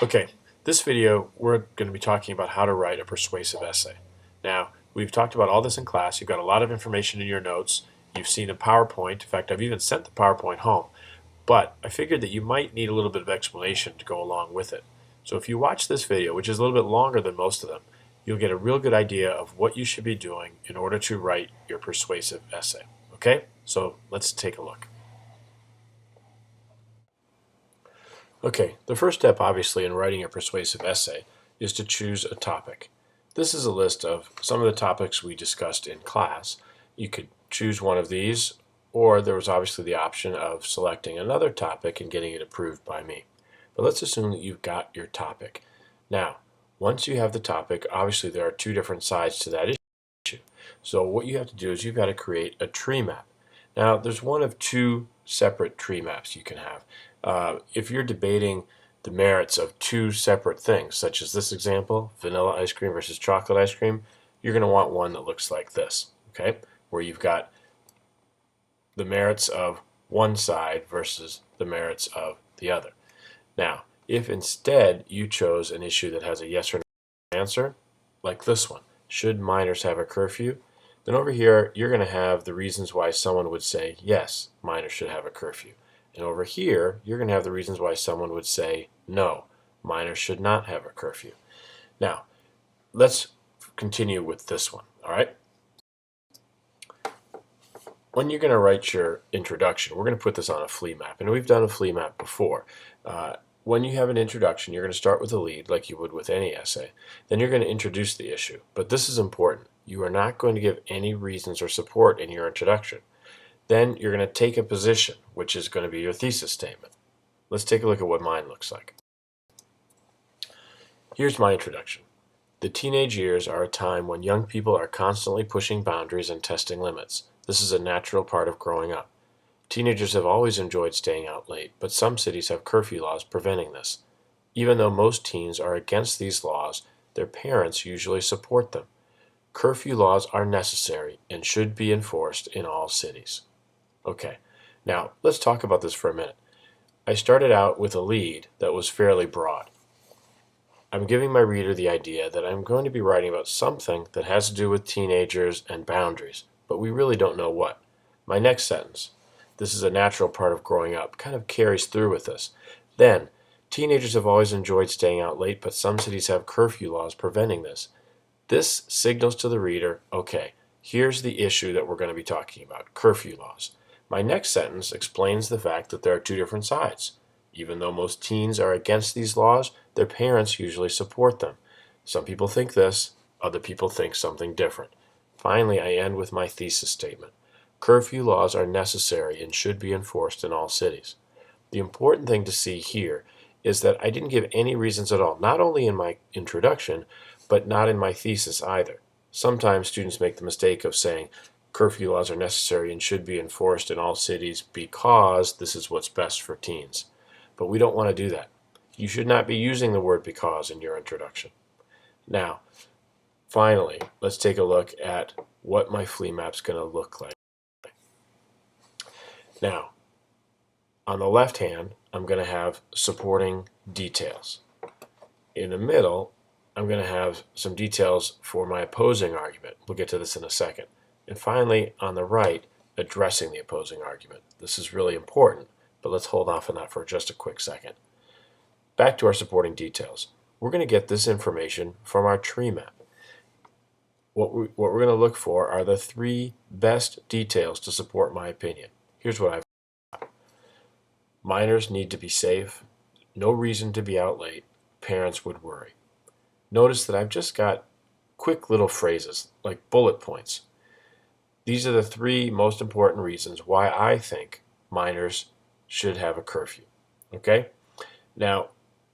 Okay, this video we're going to be talking about how to write a persuasive essay. Now, we've talked about all this in class. You've got a lot of information in your notes. You've seen a PowerPoint. In fact, I've even sent the PowerPoint home. But I figured that you might need a little bit of explanation to go along with it. So if you watch this video, which is a little bit longer than most of them, you'll get a real good idea of what you should be doing in order to write your persuasive essay. Okay? So let's take a look. Okay, the first step, obviously, in writing a persuasive essay is to choose a topic. This is a list of some of the topics we discussed in class. You could choose one of these, or there was obviously the option of selecting another topic and getting it approved by me. But let's assume that you've got your topic. Now, once you have the topic, obviously there are two different sides to that issue. So what you have to do is you've got to create a tree map. Now, there's one of two separate tree maps you can have. If you're debating the merits of two separate things, such as this example, vanilla ice cream versus chocolate ice cream, you're going to want one that looks like this, okay? Where you've got the merits of one side versus the merits of the other. Now, if instead you chose an issue that has a yes or no answer, like this one, should minors have a curfew? Then over here, you're going to have the reasons why someone would say, yes, minors should have a curfew. And over here, you're going to have the reasons why someone would say, no, minors should not have a curfew. Now, let's continue with this one, all right? When you're going to write your introduction, we're going to put this on a flea map, and we've done a flea map before. When you have an introduction, you're going to start with a lead like you would with any essay. Then you're going to introduce the issue. But this is important. You are not going to give any reasons or support in your introduction. Then you're going to take a position, which is going to be your thesis statement. Let's take a look at what mine looks like. Here's my introduction. The teenage years are a time when young people are constantly pushing boundaries and testing limits. This is a natural part of growing up. Teenagers have always enjoyed staying out late, but some cities have curfew laws preventing this. Even though most teens are against these laws, their parents usually support them. Curfew laws are necessary and should be enforced in all cities. Okay, now let's talk about this for a minute. I started out with a lead that was fairly broad. I'm giving my reader the idea that I'm going to be writing about something that has to do with teenagers and boundaries, but we really don't know what. My next sentence, this is a natural part of growing up, kind of carries through with this. Then, teenagers have always enjoyed staying out late, but some cities have curfew laws preventing this. This signals to the reader, okay, here's the issue that we're going to be talking about, curfew laws. My next sentence explains the fact that there are two different sides. Even though most teens are against these laws, their parents usually support them. Some people think this, other people think something different. Finally, I end with my thesis statement. Curfew laws are necessary and should be enforced in all cities. The important thing to see here is that I didn't give any reasons at all, not only in my introduction, but not in my thesis either. Sometimes students make the mistake of saying, curfew laws are necessary and should be enforced in all cities because this is what's best for teens. But we don't want to do that. You should not be using the word because in your introduction. Now, finally, let's take a look at what my flea map's going to look like. Now, on the left hand, I'm going to have supporting details. In the middle, I'm going to have some details for my opposing argument. We'll get to this in a second. And finally, on the right, addressing the opposing argument. This is really important, but let's hold off on that for just a quick second. Back to our supporting details. We're going to get this information from our tree map. What we're going to look for are the three best details to support my opinion. Here's what I've got. Minors need to be safe. No reason to be out late. Parents would worry. Notice that I've just got quick little phrases, like bullet points. These are the three most important reasons why I think minors should have a curfew. Okay? Now,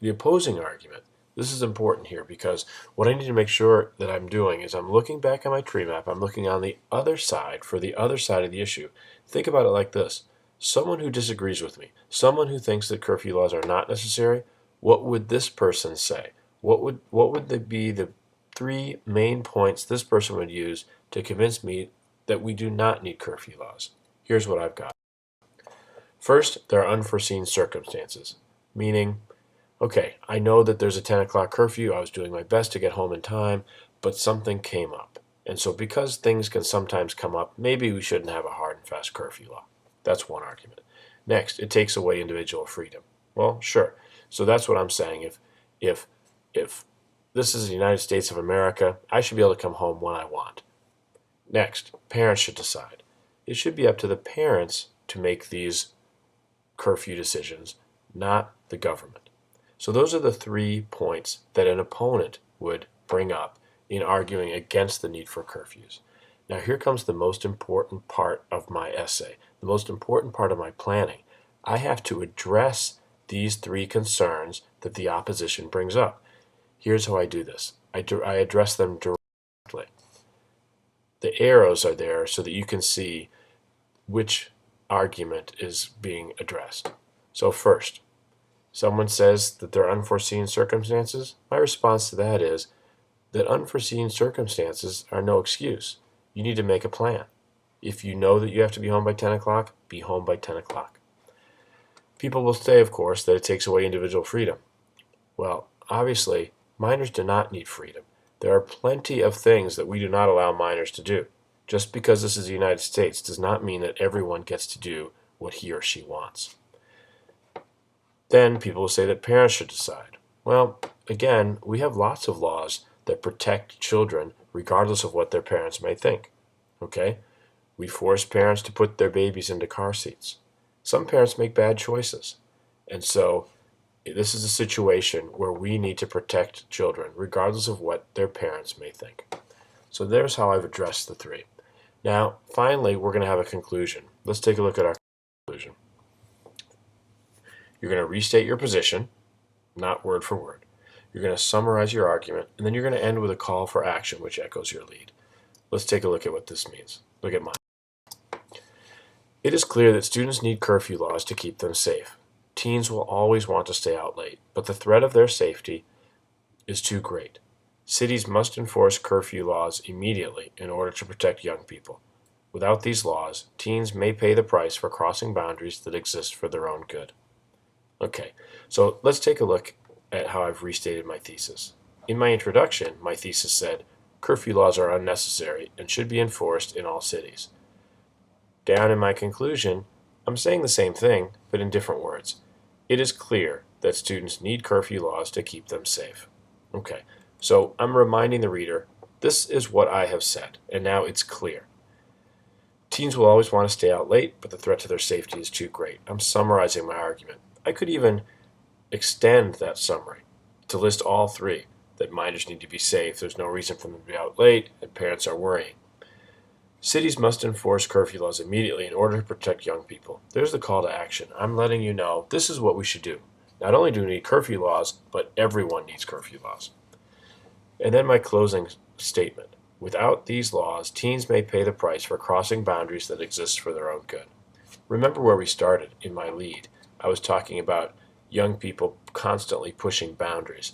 the opposing argument, this is important here because what I need to make sure that I'm doing is I'm looking back on my tree map, I'm looking on the other side for the other side of the issue. Think about it like this. Someone who disagrees with me, someone who thinks that curfew laws are not necessary, what would this person say? What would be the three main points this person would use to convince me that we do not need curfew laws? Here's what I've got. First, there are unforeseen circumstances, meaning, Okay, I know that there's a 10 o'clock curfew. I was doing my best to get home in time, but something came up. And so because things can sometimes come up, maybe we shouldn't have a hard and fast curfew law. That's one argument. Next, it takes away individual freedom. Well, sure. So that's what I'm saying. If if this is the United States of America, I should be able to come home when I want. Next, parents should decide. It should be up to the parents to make these curfew decisions, not the government. So those are the 3 points that an opponent would bring up in arguing against the need for curfews. Now here comes the most important part of my essay, the most important part of my planning. I have to address these 3 concerns that the opposition brings up. Here's how I do this. I address them directly. The arrows are there so that you can see which argument is being addressed. So first, someone says that there are unforeseen circumstances. My response to that is that unforeseen circumstances are no excuse. You need to make a plan. If you know that you have to be home by 10 o'clock, be home by 10 o'clock. People will say, of course, that it takes away individual freedom. Well, obviously, minors do not need freedom. There are plenty of things that we do not allow minors to do. Just because this is the United States does not mean that everyone gets to do what he or she wants. Then people will say that parents should decide. Well, again, we have lots of laws that protect children regardless of what their parents may think. Okay? We force parents to put their babies into car seats. Some parents make bad choices. And so this is a situation where we need to protect children regardless of what their parents may think. So there's how I've addressed the 3. Now, finally, we're going to have a conclusion. Let's take a look at our conclusion. You're going to restate your position, not word for word. You're going to summarize your argument, and then you're going to end with a call for action, which echoes your lead. Let's take a look at what this means. Look at mine. It is clear that students need curfew laws to keep them safe. Teens will always want to stay out late, but the threat of their safety is too great. Cities must enforce curfew laws immediately in order to protect young people. Without these laws, teens may pay the price for crossing boundaries that exist for their own good. Okay, so let's take a look at how I've restated my thesis. In my introduction, my thesis said, curfew laws are unnecessary and should be enforced in all cities. Down in my conclusion, I'm saying the same thing, but in different words. It is clear that students need curfew laws to keep them safe. Okay, so I'm reminding the reader, this is what I have said, and now it's clear. Teens will always want to stay out late, but the threat to their safety is too great. I'm summarizing my argument. I could even extend that summary to list all 3, that minors need to be safe, there's no reason for them to be out late, and parents are worrying. Cities must enforce curfew laws immediately in order to protect young people. There's the call to action. I'm letting you know this is what we should do. Not only do we need curfew laws, but everyone needs curfew laws. And then my closing statement. Without these laws, teens may pay the price for crossing boundaries that exist for their own good. Remember where we started in my lead. I was talking about young people constantly pushing boundaries.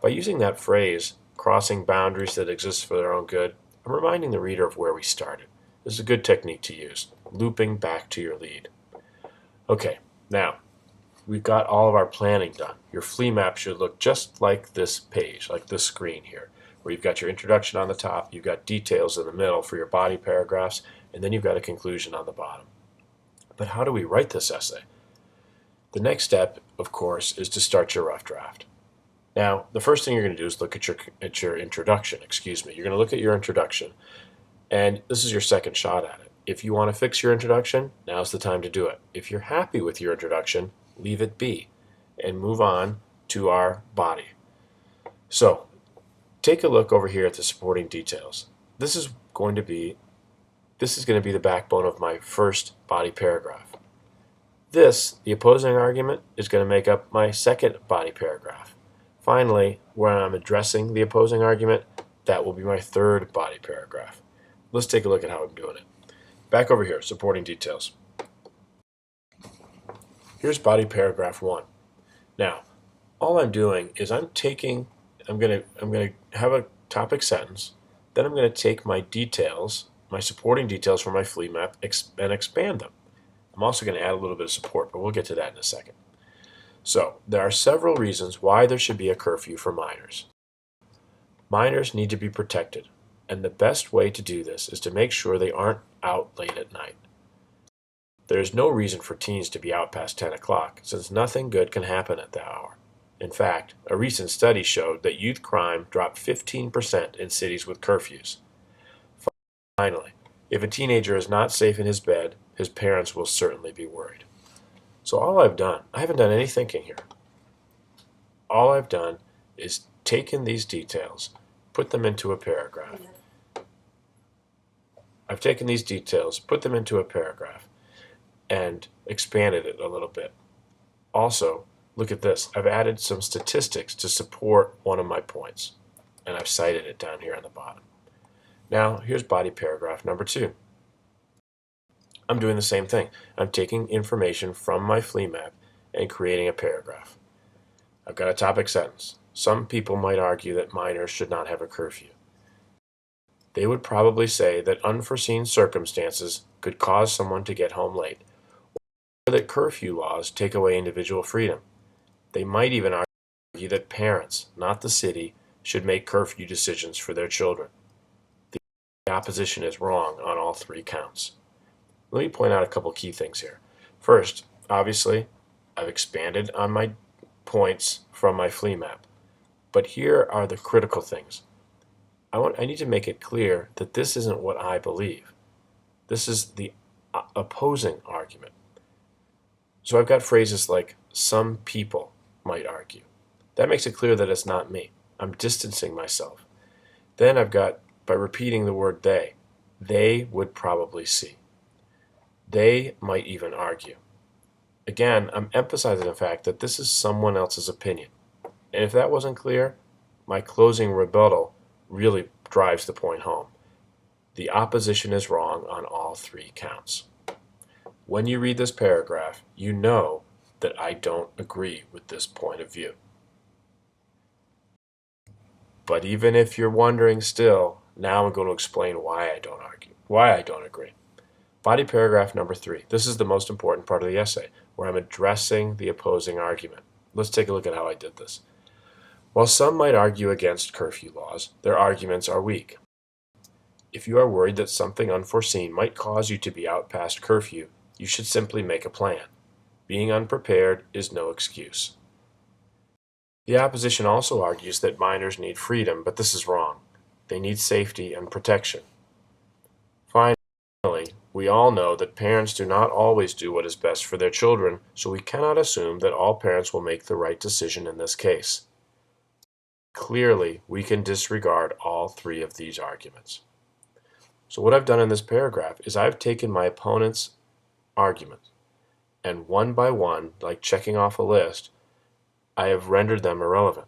By using that phrase, crossing boundaries that exist for their own good, I'm reminding the reader of where we started. This is a good technique to use, looping back to your lead. Okay, now, we've got all of our planning done. Your flea map should look just like this page, like this screen here, where you've got your introduction on the top, you've got details in the middle for your body paragraphs, and then you've got a conclusion on the bottom. But how do we write this essay? The next step, of course, is to start your rough draft. Now, the first thing you're going to do is look at your introduction. You're going to look at your introduction, and this is your second shot at it. If you want to fix your introduction, now's the time to do it. If you're happy with your introduction, leave it be and move on to our body. So, take a look over here at the supporting details. This is going to be the backbone of my first body paragraph. This, the opposing argument, is going to make up my second body paragraph. Finally, when I'm addressing the opposing argument, that will be my third body paragraph. Let's take a look at how I'm doing it. Back over here, supporting details. Here's body paragraph 1. Now, all I'm doing is I'm going to have a topic sentence, then I'm going to take my details, my supporting details from my flea map, and expand them. I'm also going to add a little bit of support, but we'll get to that in a second. So, there are several reasons why there should be a curfew for minors. Minors need to be protected, and the best way to do this is to make sure they aren't out late at night. There is no reason for teens to be out past 10 o'clock, since nothing good can happen at that hour. In fact, a recent study showed that youth crime dropped 15% in cities with curfews. Finally, if a teenager is not safe in his bed, his parents will certainly be worried. So I haven't done any thinking here. All I've done is taken these details, put them into a paragraph. I've taken these details, put them into a paragraph, and expanded it a little bit. Also, look at this. I've added some statistics to support one of my points, and I've cited it down here on the bottom. Now, here's body paragraph number 2. I'm doing the same thing. I'm taking information from my flea map and creating a paragraph. I've got a topic sentence. Some people might argue that minors should not have a curfew. They would probably say that unforeseen circumstances could cause someone to get home late, or that curfew laws take away individual freedom. They might even argue that parents, not the city, should make curfew decisions for their children. The opposition is wrong on all 3 counts. Let me point out a couple key things here. First, obviously, I've expanded on my points from my flea map. But here are the critical things. I need to make it clear that this isn't what I believe. This is the opposing argument. So I've got phrases like, some people might argue. That makes it clear that it's not me. I'm distancing myself. Then I've got, by repeating the word they would probably see. They might even argue. Again, I'm emphasizing the fact that this is someone else's opinion. And if that wasn't clear, my closing rebuttal really drives the point home. The opposition is wrong on all 3 counts. When you read this paragraph, you know that I don't agree with this point of view. But even if you're wondering still, now I'm going to explain why I don't agree. Body paragraph number 3. This is the most important part of the essay, where I'm addressing the opposing argument. Let's take a look at how I did this. While some might argue against curfew laws, their arguments are weak. If you are worried that something unforeseen might cause you to be out past curfew, you should simply make a plan. Being unprepared is no excuse. The opposition also argues that minors need freedom, but this is wrong. They need safety and protection. Finally, we all know that parents do not always do what is best for their children, so we cannot assume that all parents will make the right decision in this case. Clearly, we can disregard all 3 of these arguments. So what I've done in this paragraph is I've taken my opponent's arguments, and one by one, like checking off a list, I have rendered them irrelevant.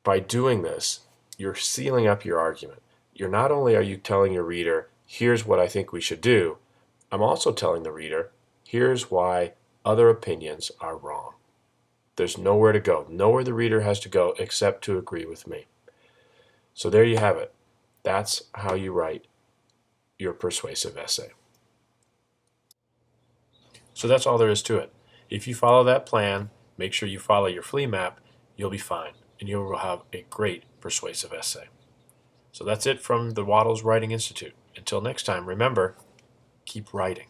By doing this, you're sealing up your argument. Not only are you telling your reader, here's what I think we should do, I'm also telling the reader, here's why other opinions are wrong. There's nowhere to go, nowhere the reader has to go except to agree with me. So there you have it. That's how you write your persuasive essay. So that's all there is to it. If you follow that plan, make sure you follow your flea map, you'll be fine, and you will have a great persuasive essay. So that's it from the Waddles Writing Institute. Until next time, remember, keep writing.